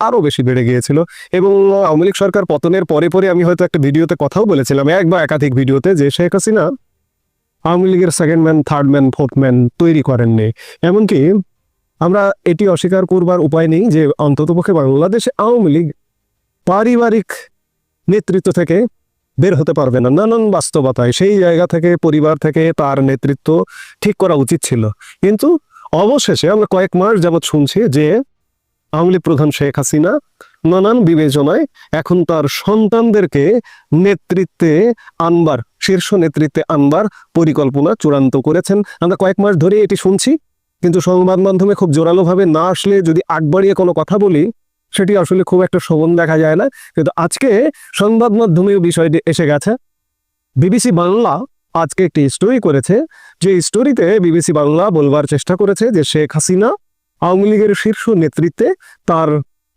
আরো বেশি বেড়ে গিয়েছিল। এবং আওয়ামী লীগ সরকার পতনের পরে পরে আমি হয়তো একটা ভিডিওতে কথাও বলেছিলাম, এক বা একাধিক ভিডিওতে, যে শেখ হাসিনা আওয়ামী লীগের second man, third man, fourth man তৈরি করেননি। এমনকি আমরা এটি অস্বীকার করবার উপায় নেই যে অন্ততপক্ষে বাংলাদেশে আওয়ামী লীগ পারিবারিক নেতৃত্ব থেকে বের হতে পারবে না। নানান বাস্তবতায় সেই জায়গা থেকে, পরিবার থেকে তার নেতৃত্ব ঠিক করা উচিত ছিল। কিন্তু অবশেষে আমরা কয়েক মাস যাবৎ শুনছি যে আওয়ামী লীগ প্রধান শেখ হাসিনা নানান বিবেচনায় এখন তার সন্তানদেরকে নেতৃত্বে আনবার, শীর্ষ নেতৃত্বে আনবার পরিকল্পনা চূড়ান্ত করেছেন। আমরা কয়েক মাস ধরে এটি শুনছি, কিন্তু সংবাদ মাধ্যমে খুব জোরালোভাবে না আসলে যদি আগ বাড়িয়ে কোনো কথা বলি সেটি আসলে খুব একটা শোভন দেখা যায় না। কিন্তু আজকে সংবাদ মাধ্যমেও বিষয়টি এসে গেছে। বিবিসি বাংলা আজকে একটি স্টোরি করেছে, যে স্টোরিতে বিবিসি বাংলা বলবার চেষ্টা করেছে যে শেখ হাসিনা আওয়ামী লীগের শীর্ষ নেতৃত্বে তার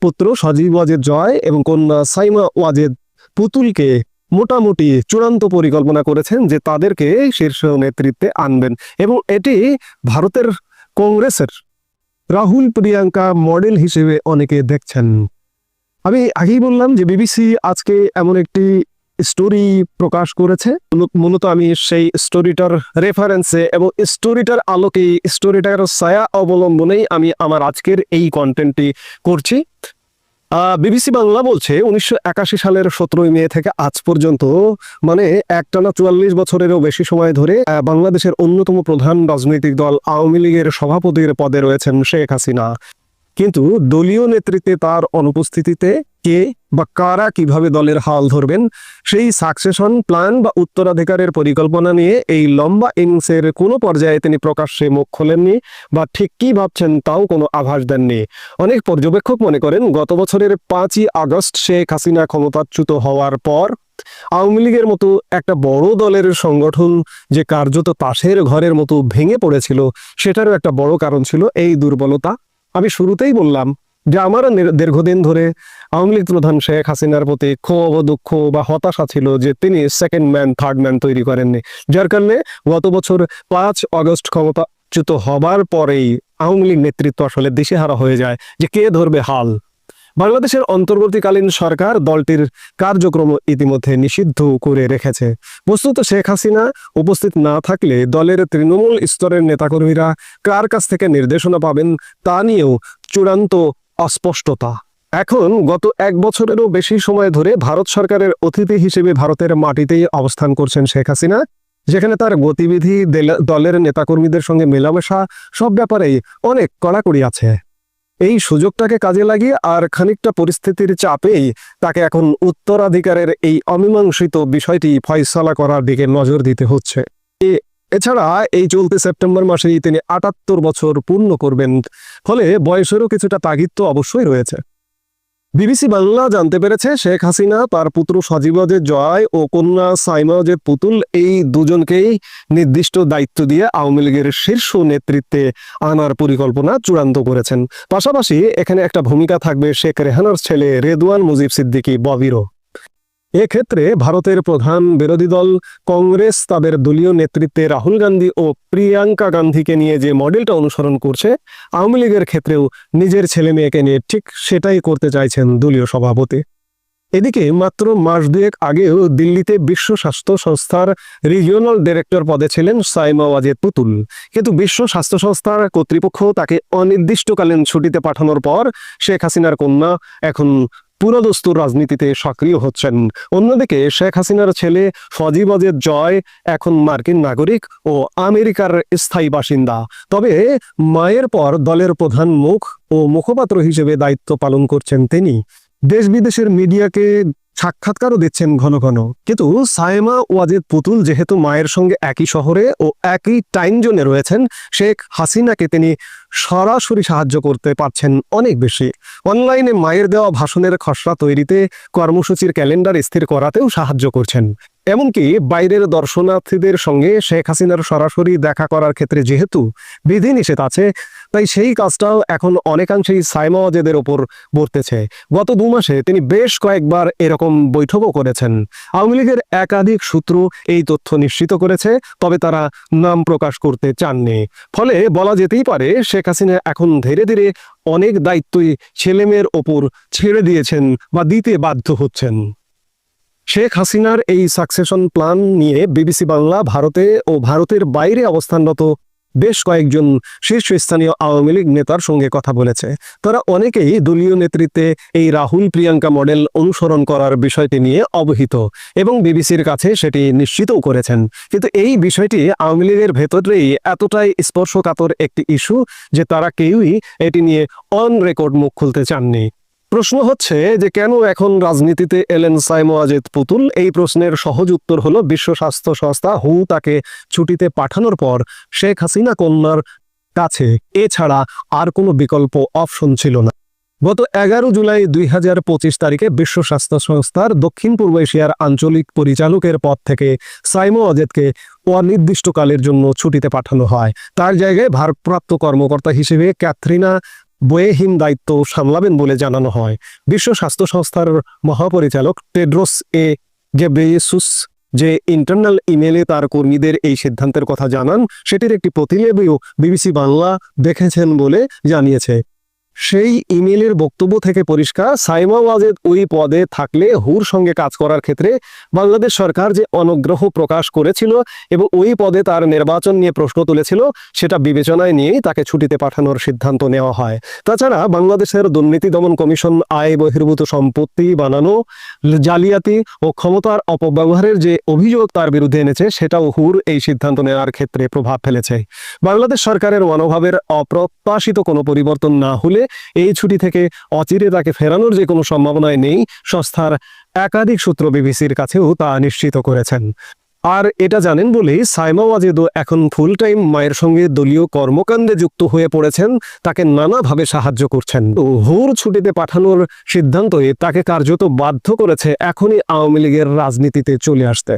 পুত্র সজীব ওয়াজেদ জয় এবং কন্যা সাইমা ওয়াজেদ পুতুলকে মোটামুটি চূড়ান্ত পরিকল্পনা করেছেন যে তাদেরকে শীর্ষ নেতৃত্বে আনবেন। এবং এটি ভারতের কংগ্রেসের রাহুল প্রিয়াঙ্কা মডেল হিসেবে অনেকে দেখছেন। আমি আগেই বললাম যে বিবিসি আজকে এমন একটি স্টোরি প্রকাশ করেছে। মূলত আমি সেই স্টোরিটার রেফারেন্সে এবং স্টোরিটার আলোকে, স্টোরিটার ছায়া অবলম্বনেই আমি আমার আজকের এই কন্টেন্টটি করছি। বিবিসি বাংলা বলছে 1981 সালের 17 মে থেকে আজ পর্যন্ত, মানে একটানা 44 বছরেরও বেশি সময় ধরে বাংলাদেশের অন্যতম প্রধান রাজনৈতিক দল আওয়ামী লীগের সভাপতির পদে রয়েছেন শেখ হাসিনা। কিন্তু দলীয় নেতৃত্বে তার অনুপস্থিতিতে কে বা কারা কিভাবে দলের হাল ধরবেন সেই সাকসেশন প্ল্যান বা উত্তরাধিকারের পরিকল্পনা নিয়ে এই লম্বা ইনিংসের কোনো পর্যায়ে তিনি প্রকাশ্যে মুখ খোলেননি বা ঠিক কি ভাবছেন তাও কোনো আভাস দেননি। অনেক পর্যবেক্ষক মনে করেন গত বছরের 5ই আগস্ট শেখ হাসিনা ক্ষমতাচ্যুত হওয়ার পর আওয়ামী লীগের মতো একটা বড় দলের সংগঠন যে কার্যত তাসের ঘরের মতো ভেঙে পড়েছিল, সেটারও একটা বড় কারণ ছিল এই দুর্বলতা। আমি শুরুতেই বললাম যে আমার দীর্ঘদিন ধরে আওয়ামী লীগ প্রধান শেখ হাসিনার প্রতি ক্ষোভ, দুঃখ বা হতাশা ছিল যে তিনি সেকেন্ড ম্যান, থার্ড ম্যান তৈরি করেননি। যার কারণে গত বছর 5 আগস্ট ক্ষমতাচ্যুত হবার পরেই আওয়ামী লীগ নেতৃত্ব আসলে দিশেহারা হয়ে যায় যে কে ধরবে হাল। বাংলাদেশের অন্তর্বর্তীকালীন সরকার দলটির কার্যক্রম ইতিমধ্যে নিষিদ্ধ করে রেখেছে। বস্তুত শেখ হাসিনা উপস্থিত না থাকলে দলের তৃণমূল স্তরের নেতাকর্মীরা কার কাছ থেকে নির্দেশনা পাবেন তা নিয়েও চূড়ান্ত অস্পষ্টতা। এখন গত 1 বছরেরও বেশি সময় ধরে ভারত সরকারের অতিথি হিসেবে ভারতের মাটিতেই অবস্থান করছেন শেখ হাসিনা, যেখানে তার গতিবিধি, দলের নেতাকর্মীদের সঙ্গে মেলামেশা, সব ব্যাপারেই অনেক কড়াকড়ি আছে। এই সুযোগটাকে কাজে লাগিয়ে আর খানিকটা পরিস্থিতির চাপেই তাকে এখন উত্তরাধিকারের এই অমীমাংসিত বিষয়টি ফয়সালা করার দিকে নজর দিতে হচ্ছে। এছাড়া এই চলতি সেপ্টেম্বর মাসেই তিনি 78 বছর পূর্ণ করবেন, ফলে বয়সেরও কিছুটা তাগিদ তো অবশ্যই রয়েছে। বিবিসি বাংলা জানতে পেরেছে শেখ হাসিনা তার পুত্র সজীব ওয়াজেদ জয় ও কন্যা সাইমা ওয়াজেদ পুতুল এই দুজনকেই নির্দিষ্ট দায়িত্ব দিয়ে আওয়ামী লীগের শীর্ষ নেতৃত্বে আনার পরিকল্পনা চূড়ান্ত করেছেন। পাশাপাশি এখানে একটা ভূমিকা থাকবে শেখ রেহানার ছেলে রেদওয়ান মুজিব সিদ্দিকী ববিরও। এক্ষেত্রে ভারতের প্রধান বিরোধী দল কংগ্রেস তাদের দলীয় নেতৃত্বে রাহুল গান্ধী ও প্রিয়াঙ্কা গান্ধীকে নিয়ে যে মডেলটা অনুসরণ করছে, আওয়ামী লীগের ক্ষেত্রেও নিজের ছেলে মেয়েকে নিয়ে ঠিক সেটাই করতে চাইছেন দলীয় সভাপতি। এদিকে মাত্র মাস দুয়েক আগেও দিল্লিতে বিশ্ব স্বাস্থ্য সংস্থার রিজিওনাল ডিরেক্টর পদে ছিলেন সাইমা ওয়াজেদ পুতুল, কিন্তু বিশ্ব স্বাস্থ্য সংস্থার কর্তৃপক্ষ তাকে অনির্দিষ্টকালীন ছুটিতে পাঠানোর পর শেখ হাসিনার কন্যা এখন পুরোদস্তুর রাজনীতিতে সক্রিয় হচ্ছেন। অন্যদিকে শেখ হাসিনার ছেলে সজীব ওয়াজেদ জয় এখন মার্কিন নাগরিক ও আমেরিকার স্থায়ী বাসিন্দা। তবে মায়ের পর দলের প্রধান মুখ ও মুখপাত্র হিসেবে দায়িত্ব পালন করছেন তিনি। দেশ বিদেশের মিডিয়াকে সাক্ষাৎকারও দিচ্ছেন ঘন ঘন। কিন্তু সাইমা ওয়াজেদ পুতুল যেহেতু মায়ের সঙ্গে একই শহরে ও একই টাইম জোনে রয়েছেন, শেখ হাসিনাকে তিনি সরাসরি সাহায্য করতে পারছেন অনেক বেশি। অনলাইনে মায়ের দেওয়া ভাষণের খসড়া তৈরিতে, কর্মসূচির ক্যালেন্ডার স্থির করাতেও সাহায্য করছেন। এমনকি বাইরের দর্শনার্থীদের সঙ্গে শেখ হাসিনার সরাসরি দেখা করার ক্ষেত্রে যেহেতু বিধিনিষেধ আছে, তাই সেই কাজটাও এখন অনেকাংশেই সাইমা ওয়াজেদের ওপর বর্তেছে। গত 2 মাসে তিনি বেশ কয়েকবার এরকম বৈঠকও করেছেন। আওয়ামী লীগের একাধিক সূত্র এই তথ্য নিশ্চিত করেছে, তবে তারা নাম প্রকাশ করতে চাননি। ফলে বলা যেতেই পারে শেখ হাসিনা এখন ধীরে ধীরে অনেক দায়িত্বই ছেলেমেয়ের ওপর ছেড়ে দিয়েছেন বা দিতে বাধ্য হচ্ছেন। শেখ হাসিনার এই সাকসেশন প্ল্যান নিয়ে বিবিসি বাংলা ভারতে ও ভারতের বাইরে অবস্থানরত বেশ কয়েকজন শীর্ষস্থানীয় আওয়ামী লীগ নেতার সঙ্গে কথা বলেছে। তারা অনেকেই দলীয় নেতৃত্বে এই রাহুল প্রিয়াঙ্কা মডেল অনুসরণ করার বিষয়টি নিয়ে অবহিত এবং বিবিসির কাছে সেটি নিশ্চিতও করেছেন। কিন্তু এই বিষয়টি আওয়ামী লীগের ভেতরেই এতটাই স্পর্শকাতর একটি ইস্যু যে তারা কেউই এটি নিয়ে অন রেকর্ড মুখ খুলতে চাননি। প্রশ্ন হচ্ছে যে কেন এখন রাজনীতিতে এলেন সাইমা ওয়াজেদ পুতুল? এই প্রশ্নের সহজ উত্তর হলো বিশ্ব স্বাস্থ্য সংস্থা WHO তাকে ছুটিতে পাঠানোর পর শেখ হাসিনা কন্যার কাছে এছাড়া আর কোনো বিকল্প অপশন ছিল না। গত 11 জুলাই 2025 তারিখে বিশ্ব স্বাস্থ্য সংস্থার দক্ষিণ পূর্ব এশিয়ার আঞ্চলিক পরিচালকের পদ থেকে সাইমা ওয়াজেদকে অনির্দিষ্টকালের জন্য ছুটিতে পাঠানো হয়। তার জায়গায় ভারপ্রাপ্ত কর্মকর্তা হিসেবে ক্যাথরিনা বয়েহিম দায়িত্ব সামলাবেন বলে জানানো হয়। বিশ্ব স্বাস্থ্য সংস্থার মহাপরিচালক টেড্রোস গেব্রেয়েসুস যে ইন্টারনাল ইমেলে তার কর্মীদের এই সিদ্ধান্তের কথা জানান, সেটির একটি প্রতিলিপিও বিবিসি বাংলা দেখেছেন বলে জানিয়েছে। সেই ইমেলের বক্তব্য থেকে পরিষ্কার, সাইমা ওয়াজেদ ওই পদে থাকলে হুর সঙ্গে কাজ করার ক্ষেত্রে বাংলাদেশ সরকার যে অনগ্রহ প্রকাশ করেছিল এবং ওই পদে তার নির্বাচন নিয়ে প্রশ্ন তুলেছিল, সেটা বিবেচনায় নিয়েই তাকে ছুটিতে পাঠানোর সিদ্ধান্ত নেওয়া হয়। তাছাড়া বাংলাদেশের দুর্নীতি দমন কমিশন আয় বহির্ভূত সম্পত্তি বানানো, জালিয়াতি ও ক্ষমতার অপব্যবহারের যে অভিযোগ তার বিরুদ্ধে এনেছে, সেটাও হুর এই সিদ্ধান্ত নেওয়ার ক্ষেত্রে প্রভাব ফেলেছে। বাংলাদেশ সরকারের মনোভাবের অপ্রত্যাশিত কোনো পরিবর্তন না হলে এই ছুটি থেকে অচিরে তাকে ফেরানোর যে কোনো সম্ভাবনায় নেই, সংস্থার একাধিক সূত্র বিবিসির কাছেও তা নিশ্চিত করেছেন। আর এটা জানেন বলেই সাইমা ওয়াজেদও এখন ফুল টাইম মায়ের সঙ্গে দলীয় কর্মকাণ্ডে যুক্ত হয়ে পড়েছেন, তাকে নানাভাবে সাহায্য করছেন। হুর ছুটিতে পাঠানোর সিদ্ধান্তই তাকে কার্যত বাধ্য করেছে এখনই আওয়ামী লীগের রাজনীতিতে চলে আসতে।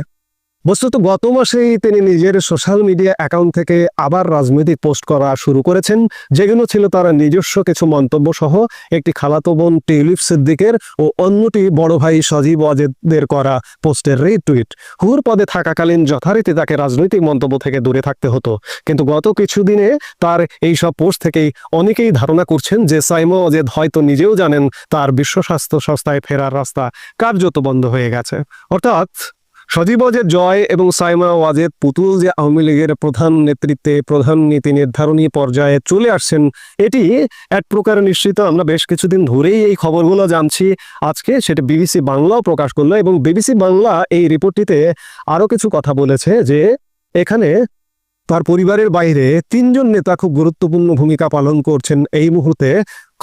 বস্তুত গত মাসেই তিনি নিজের সোশ্যাল মিডিয়া অ্যাকাউন্ট থেকে আবার রাজনৈতিক পোস্ট করা শুরু করেছেন, যেগুলো ছিল তার নিজস্ব কিছু মন্তব্য সহ একটি খালাতো বোন টিউলিপ সিদ্দিকের ও অন্যটি বড় ভাই সজীব ওয়াজেদের করা পোস্টের রিটুইট। হুর পদে থাকাকালীন যথারীতি তাকে রাজনৈতিক মন্তব্য থেকে দূরে থাকতে হতো, কিন্তু গত কিছুদিনে তার এই সব পোস্ট থেকেই অনেকেই ধারণা করছেন যে সাইমা ওয়াজেদ হয়তো নিজেও জানেন তার বিশ্ব স্বাস্থ্য সংস্থায় ফেরার রাস্তা কার্যত বন্ধ হয়ে গেছে। অর্থাৎ সজীব ওয়াজেদ জয় এবং সাইমা ওয়াজেদ পুতুল যে আওয়ামী লীগের প্রধান নেতৃত্বে প্রধান নীতি নির্ধারণী পর্যায়ে চলে আসছেন, এটি এক প্রকার নিশ্চিত। আমরা বেশ কিছুদিন ধরেই এই খবরগুলো জানছি, আজকে সেটা বিবিসি বাংলাও প্রকাশ করলো এবং বিবিসি বাংলা এই রিপোর্টটিতে আরো কিছু কথা বলেছে যে এখানে তার পরিবারের বাইরে 3 জন নেতা খুব গুরুত্বপূর্ণ ভূমিকা পালন করছেন এই মুহূর্তে।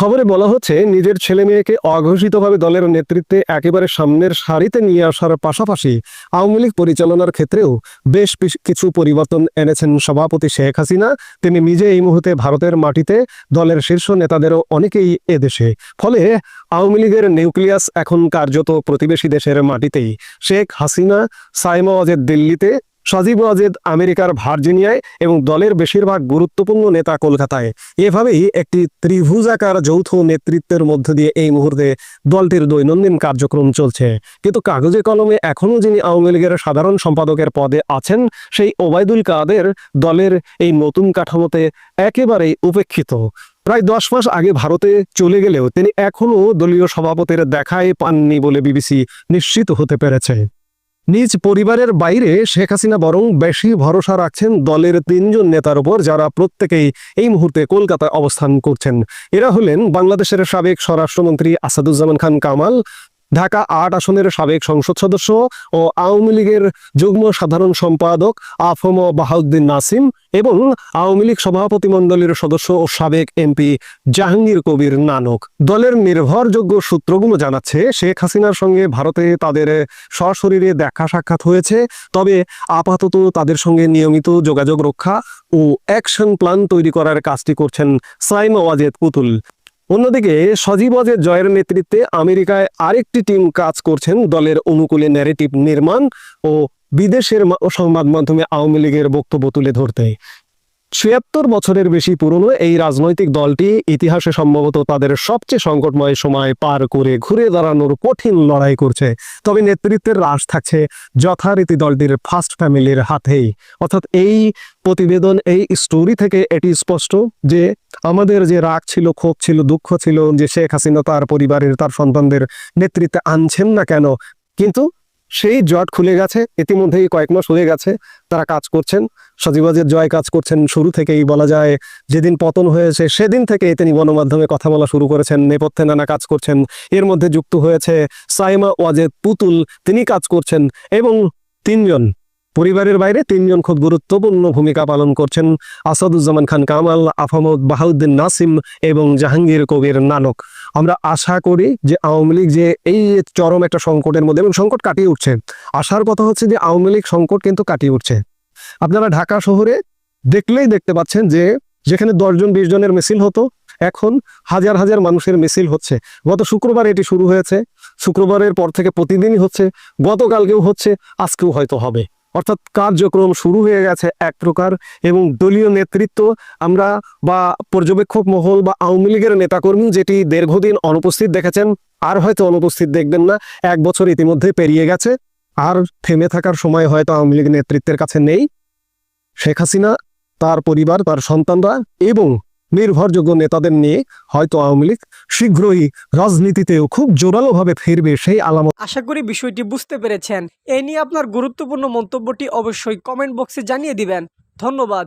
খবরে বলা হচ্ছে নিজের ছেলে মেয়েকে অঘোষিতভাবে দলের নেতৃত্বে একেবারে সামনের সারিতে নিয়ে আসার পাশাপাশি আওয়ামী লীগ পরিচালনার ক্ষেত্রেও বেশ কিছু পরিবর্তন এনেছেন সভাপতি শেখ হাসিনা। তিনি নিজে এই মুহূর্তে ভারতের মাটিতে, দলের শীর্ষ নেতাদেরও অনেকেই এদেশে। ফলে আওয়ামী লীগের নিউক্লিয়াস এখন কার্যত প্রতিবেশী দেশের মাটিতেই। শেখ হাসিনা, সাইমা ওয়াজেদ দিল্লিতে, সজীব ওয়াজেদ আমেরিকার ভার্জিনিয়ায় এবং দলের বেশিরভাগ গুরুত্বপূর্ণ নেতা কলকাতায়। এভাবেই একটি ত্রিভুজাকার যৌথ নেতৃত্বের মধ্য দিয়ে এই মুহূর্তে দলটির দৈনন্দিন কার্যক্রম চলছে। কিন্তু কাগজে কলমে এখনও যিনি আওয়ামী লীগের সাধারণ সম্পাদকের পদে আছেন, সেই ওবায়দুল কাদের দলের এই নতুন কাঠামোতে একেবারেই উপেক্ষিত। প্রায় 10 মাস আগে ভারতে চলে গেলেও তিনি এখনও দলীয় সভাপতির দেখাই পাননি বলে বিবিসি নিশ্চিত হতে পেরেছে। নিজ পরিবারের বাইরে শেখ হাসিনা বরং বেশি ভরসা রাখছেন দলের 3 জন নেতার উপর, যারা প্রত্যেকেই এই মুহূর্তে কলকাতায় অবস্থান করছেন। এরা হলেন বাংলাদেশের সাবেক স্বরাষ্ট্রমন্ত্রী আসাদুজ্জামান খান কামাল, ঢাকা 8 আসনের সাবেক সংসদ সদস্য ও আওয়ামী লীগের যুগ্ম সাধারণ সম্পাদক আফম বাহাউদ্দিন নাসিম এবং আওয়ামী লীগ সভাপতিমণ্ডলীর সদস্য ও সাবেক এমপি জাহাঙ্গীর কবির নানক। দলের নির্ভরযোগ্য সূত্রগুলো জানাচ্ছে শেখ হাসিনার সঙ্গে ভারতে তাদের সশরীরে দেখা সাক্ষাৎ হয়েছে, তবে আপাতত তাদের সঙ্গে নিয়মিত যোগাযোগ রক্ষা ও অ্যাকশন প্ল্যান তৈরি করার কাজটি করছেন সাইমা ওয়াজেদ পুতুল। অন্যদিকে সজীব ওয়াজেদ জয়ের নেতৃত্বে আমেরিকায় আরেকটি টিম কাজ করছেন দলের অনুকূলে ন্যারেটিভ নির্মাণ ও বিদেশের সংবাদ মাধ্যমে আওয়ামী লীগের বক্তব্য তুলে ধরতে। ৭৬ বছরের বেশি পুরনো এই রাজনৈতিক দলটি ইতিহাসে সম্ভবত তাদের সবচেয়ে সংকটময় সময় পার করে ঘুরে দাঁড়ানোর কঠিন লড়াই করছে। তবে নেতৃত্বের রাশ থাকছে যথারীতি দলটির ফার্স্ট ফ্যামিলির হাতেই। অর্থাৎ এই প্রতিবেদন, এই স্টোরি থেকে এটি স্পষ্ট যে আমাদের যে রাগ ছিল, ক্ষোভ ছিল, দুঃখ ছিল যে শেখ হাসিনা তার পরিবারের, তার সন্তানদের নেতৃত্বে আনছেন না কেন, কিন্তু সেই জট খুলে গেছে। ইতিমধ্যেই কয়েক মাস হয়ে গেছে তারা কাজ করছেন। সজীবাজের জয় কাজ করছেন শুরু থেকেই, বলা যায় যেদিন পতন হয়েছে সেদিন থেকে তিনি গণমাধ্যমে কথা বলা শুরু করেছেন, নেপথ্যে নানা কাজ করছেন। এর মধ্যে যুক্ত হয়েছে সাইমা ওয়াজেদ পুতুল, তিনি কাজ করছেন, এবং তিনজন পরিবারের বাইরে তিনজন খুব গুরুত্বপূর্ণ ভূমিকা পালন করছেন, আসাদুজ্জামান খান কামাল, আফামদ বাহাউদ্দিন নাসিম এবং জাহাঙ্গীর কবির নানক। আমরা আশা করি যে আওয়ামী লীগ যে এই চরম একটা সংকটের মধ্যে, এবং সংকট কাটিয়ে উঠছে, আশার কথা হচ্ছে যে আওয়ামী লীগ সংকট কিন্তু কাটিয়ে উঠছে। আপনারা ঢাকা শহরে দেখলেই দেখতে পাচ্ছেন যে যেখানে 10 জন 20 জনের মিছিল হতো, এখন হাজার হাজার মানুষের মিছিল হচ্ছে। গত শুক্রবার এটি শুরু হয়েছে, শুক্রবারের পর থেকে প্রতিদিনই হচ্ছে, গতকালকেও হচ্ছে, আজকেও হয়তো হবে। অর্থাৎ কার্যক্রম শুরু হয়ে গেছে এক প্রকার। এবং দলীয় নেতৃত্ব আমরা বা পর্যবেক্ষক মহল বা আওয়ামী লীগের নেতাকর্মী যেটি দীর্ঘদিন অনুপস্থিত দেখেছেন, আর হয়তো অনুপস্থিত দেখবেন না। 1 বছর ইতিমধ্যে পেরিয়ে গেছে, আর থেমে থাকার সময় হয়তো আওয়ামী লীগ নেতৃত্বের কাছে নেই। শেখ হাসিনা, তার পরিবার, তার সন্তানরা এবং নির্ভরযোগ্য নেতাদের নিয়ে হয়তো আওয়ামী লীগ শীঘ্রই রাজনীতিতেও খুব জোরালোভাবে ফিরবে, সেই আলামত। আশা করি বিষয়টি বুঝতে পেরেছেন। এ নিয়ে আপনার গুরুত্বপূর্ণ মন্তব্যটি অবশ্যই কমেন্ট বক্সে জানিয়ে দিবেন। ধন্যবাদ।